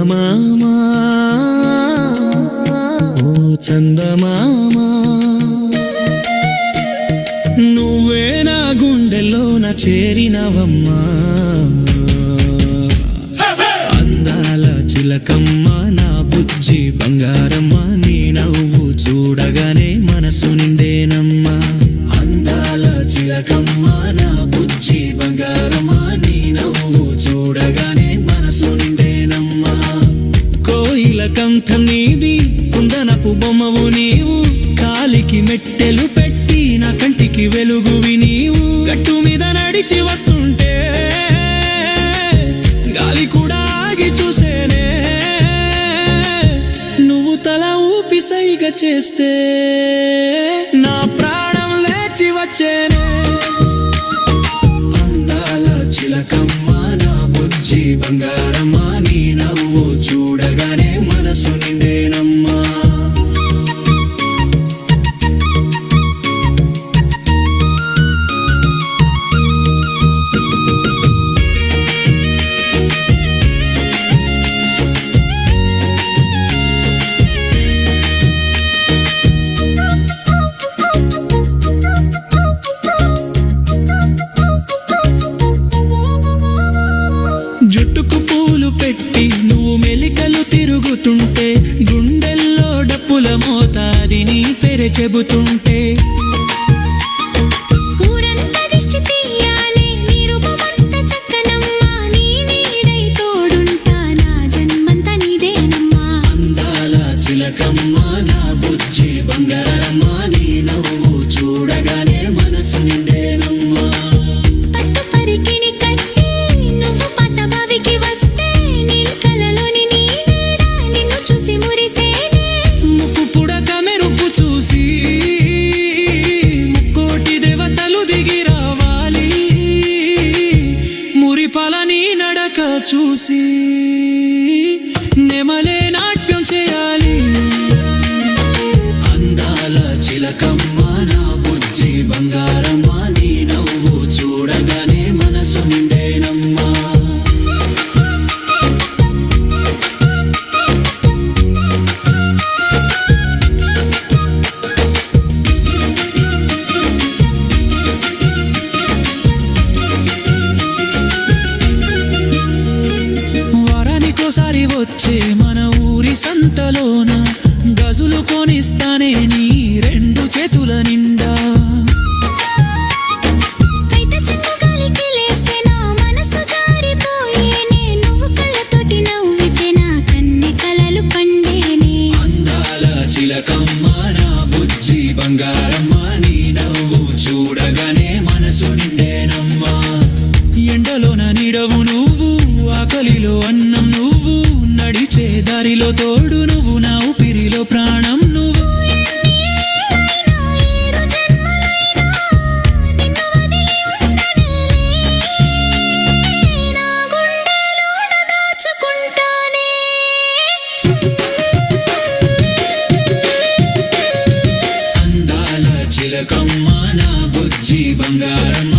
చందమామా ఓ చందమామా నువ్వే నా గుండెల్లోన చేరినవమ్మా అందాల చిలకమ్మ నా బుజ్జి బంగారమ్మ నీ నవ్వు చూడగానే మనసు నిండేనమ్మా అందాల చిలకమ్మ నా బుజ్జి బంగారమ్మ నీ నవ్వు చూడగానే మనసు నిండేనమ్మా కోయిల కంఠం నీది కుందనపు బొమ్మవు నీవు కాలికి మెట్టెలు పెట్టి నా కంటికి వెలుగువి నీవు గట్టు మీద నడిచి వస్తుంటే గాలి కూడా ఆగి చూసేనే నువ్వు తల ఊపి సైగ చేస్తే నా ప్రాణం లేచి వచ్చేనే అందాల చిలకమ్మ నా బుజ్జి బంగారమ్మ నీ నవ్వు చూడగానే మనసు నిండేనమ్మా జుట్టుకు పూలు పెట్టి నువ్వు మెలికలు తిరుగుతుంటే గుండెల్లో డప్పుల మోతాది నీ పేరు చెబుతుంటే అందాల చిలకమ్మ నా బుజ్జి బంగారమ్మ నీ నవ్వు చూడగానే మనసు నిండేనమ్మా పలని నడక చూసి నెమలే నాట్యం చేయాలి అందాల చిలకమ్మ నా బుజ్జి బంగారమ్మ నీ నవ్వు చూడగానే మనసు నిండేనమ్మా ఒకసారి వచ్చే మన ఊరి సంతలోన గజులు కొనిస్తానే నీ రెండు చేతుల నిండా అందాల చిలకమ్మ నా బుజ్జి బంగారమ్మ నీ నవ్వు చూడగానే మనసు నిండేనమ్మా ఎండలోన నీడవు నువ్వు ఆకలిలో అన్నం నువ్వు నడిచే దారిలో తోడు నువ్వు నా ఊపిరిలో ప్రాణం నువ్వు అందాల చిలకమ్మ నా బుజ్జి బంగారమ్మ